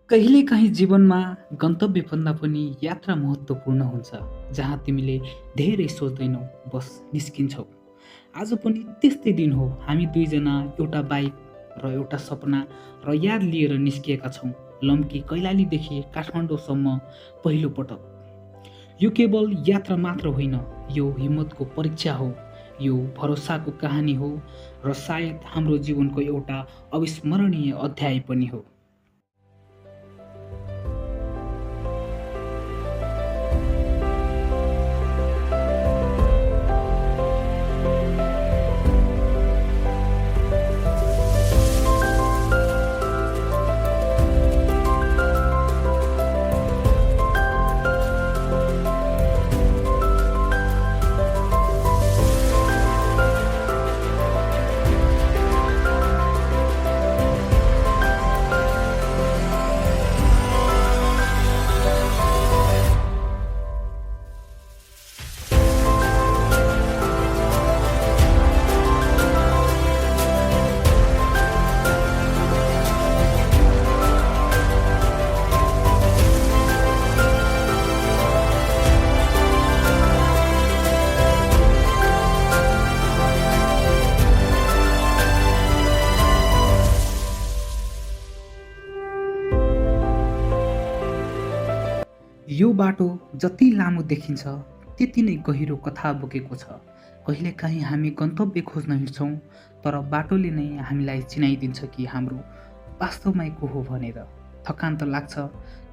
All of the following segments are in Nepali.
कहिलेकाहीँ जीवनमा गन्तव्यभन्दा पनि यात्रा महत्त्वपूर्ण हुन्छ, जहाँ तिमीले धेरै सोच्दैनौ, बस निस्किन्छौ। आज पनि त्यस्तै दिन हो। हामी दुईजना एउटा बाइक र एउटा सपना र याद लिएर निस्किएका छौँ, लम्की कैलालीदेखि काठमाडौँसम्म पहिलो पटक। यो केवल यात्रा मात्र होइन, यो हिम्मतको परीक्षा हो, यो भरोसाको कहानी हो र सायद हाम्रो जीवनको एउटा अविस्मरणीय अध्याय पनि हो। यो बाटो जति लामो देखिन्छ त्यति नै गहिरो कथा बोकेको छ। कहिलेकाहीँ हामी गन्तव्य खोज्न हिँड्छौँ, तर बाटोले नै हामीलाई चिनाइदिन्छ कि हाम्रो वास्तवमा को हो भनेर। थकान त लाग्छ,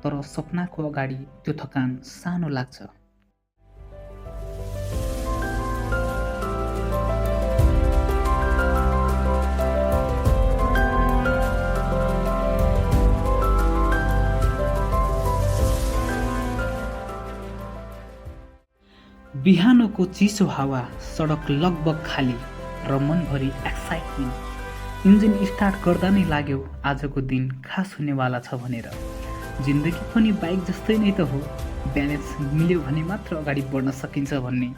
तर सपनाको अगाडि त्यो थकान सानो लाग्छ। बिहानको चिसो हावा, सडक लगभग खाली र मनभरि एक्साइटमेन्ट। इन्जिन स्टार्ट गर्दा नै लाग्यो आजको दिन खास हुनेवाला छ भनेर। जिन्दगी पनि बाइक जस्तै नै त हो, ब्यालेन्स मिल्यो भने मात्र अगाडि बढ्न सकिन्छ भन्ने।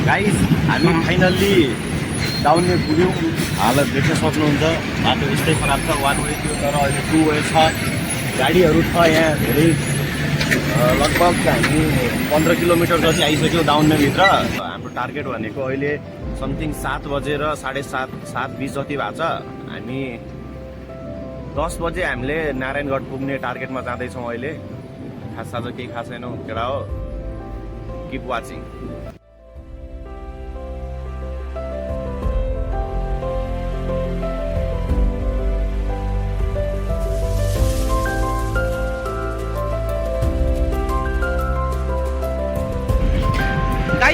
गाइस, हामी फाइनल्ली डाउनले पुग्यौँ। हालत देख्न सक्नुहुन्छ, बाटो यस्तै खराब छ। वान वे थियो तर अहिले टु वे छ। गाडीहरू छ यहाँ धेरै। लगभग हामी 15 किलोमिटर जति आइसक्यौँ डाउनभित्र। हाम्रो टार्गेट भनेको अहिले समथिङ 7 बजेर 7:30 जति भएको छ। हामी 10 बजे हामीले नारायणगढ पुग्ने टार्गेटमा जाँदैछौँ। अहिले खास आज केही खास छैनौँ केटा हो। Keep watching.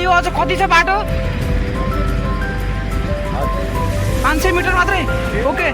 यो अझ कति छ बाटो? 500 मिटर मात्रै। ओके,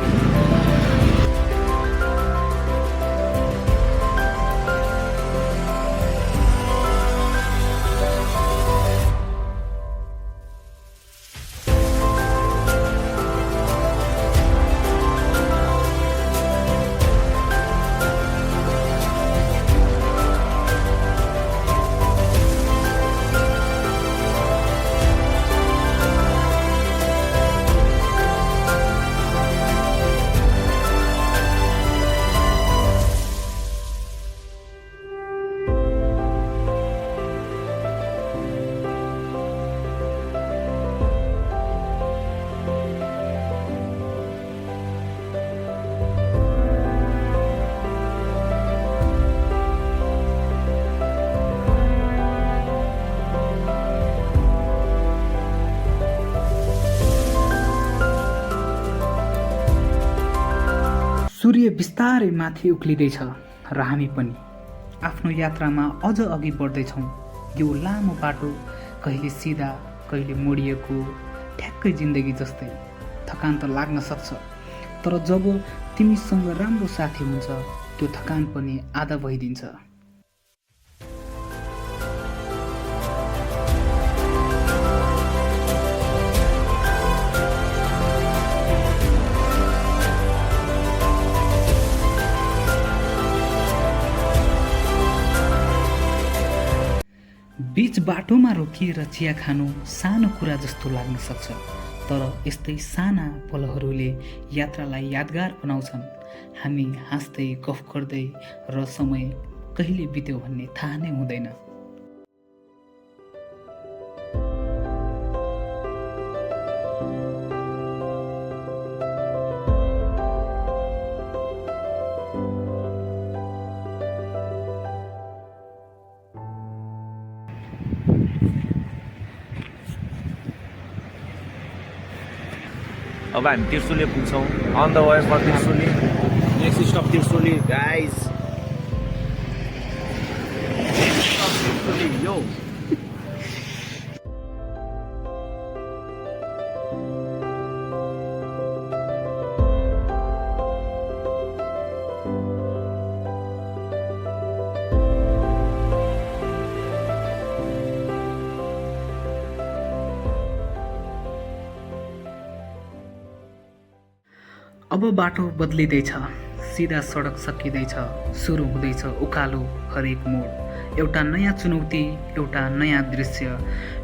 सूर्य बिस्तारै माथि उक्लिँदैछ र हामी पनि आफ्नो यात्रामा अझ अघि बढ्दैछौँ। यो लामो बाटो कहिले सिधा कहिले मोडिएको ठ्याक्कै जिन्दगी जस्तै। थकान त लाग्न सक्छ, तर जब तिमीसँग राम्रो साथी हुन्छ त्यो थकान पनि आधा भइदिन्छ। बीच बाटोमा रोकिएर चिया खानु सानो कुरा जस्तो लाग्न सक्छ, तर यस्तै साना पलहरूले यात्रालाई यादगार बनाउँछन्। हामी हाँस्दै गफ गर्दै र समय कहिले बित्यो भन्ने थाहा नै हुँदैन। अब हामी तिर्सुली पुग्छौँ। On the way for Tirsuli, next stop Tirsuli guys. Tirsuli यो अब बाटो बदलिँदैछ, सिधा सडक सकिँदैछ, सुरु हुँदैछ उकालो हरेक मोड। एउटा नयाँ चुनौती, एउटा नयाँ दृश्य।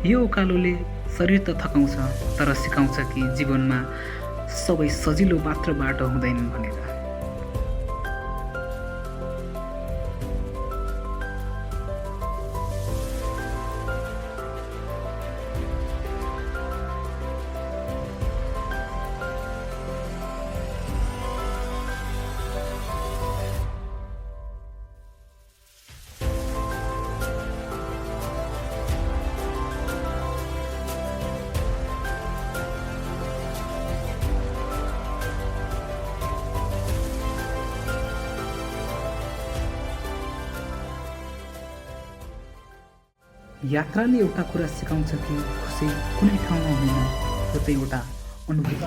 यो उकालोले शरीर त थकाउँछ, तर सिकाउँछ कि जीवनमा सबै सजिलो मात्र बाटो हुँदैनन् भनेर। यात्राले एउटा कुरा सिकाउँछ कि खुसी कुनै ठाउँमा हुँदैन, यो त एउटा अनुभूति।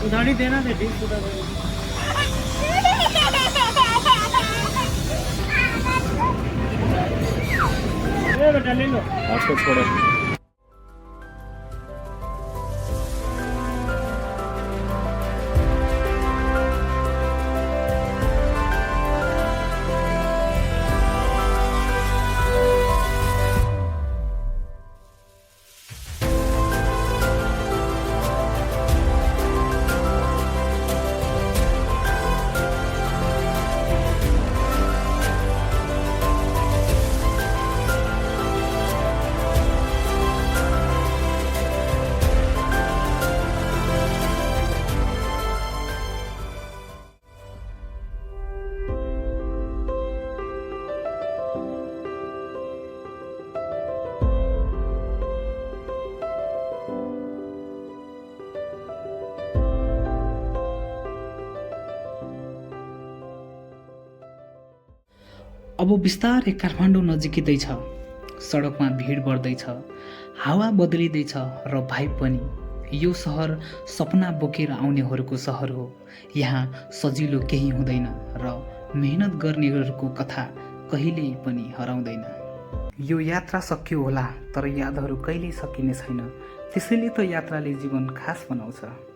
उधारी देना थे ठीक बेटा ले लो। हॉटस्पॉट छोड़ो। अब बिस्तारै काठमाडौँ नजिकिँदैछ, सडकमा भिड बढ्दैछ, हावा बदलिँदैछ र भाइब पनि। यो सहर सपना बोकेर आउनेहरूको सहर हो। यहाँ सजिलो केही हुँदैन र मेहनत गर्नेहरूको कथा कहिल्यै पनि हराउँदैन। यो यात्रा सकियो होला, तर यादहरू कहिल्यै सकिने छैन। त्यसैले त यात्राले जीवन खास बनाउँछ।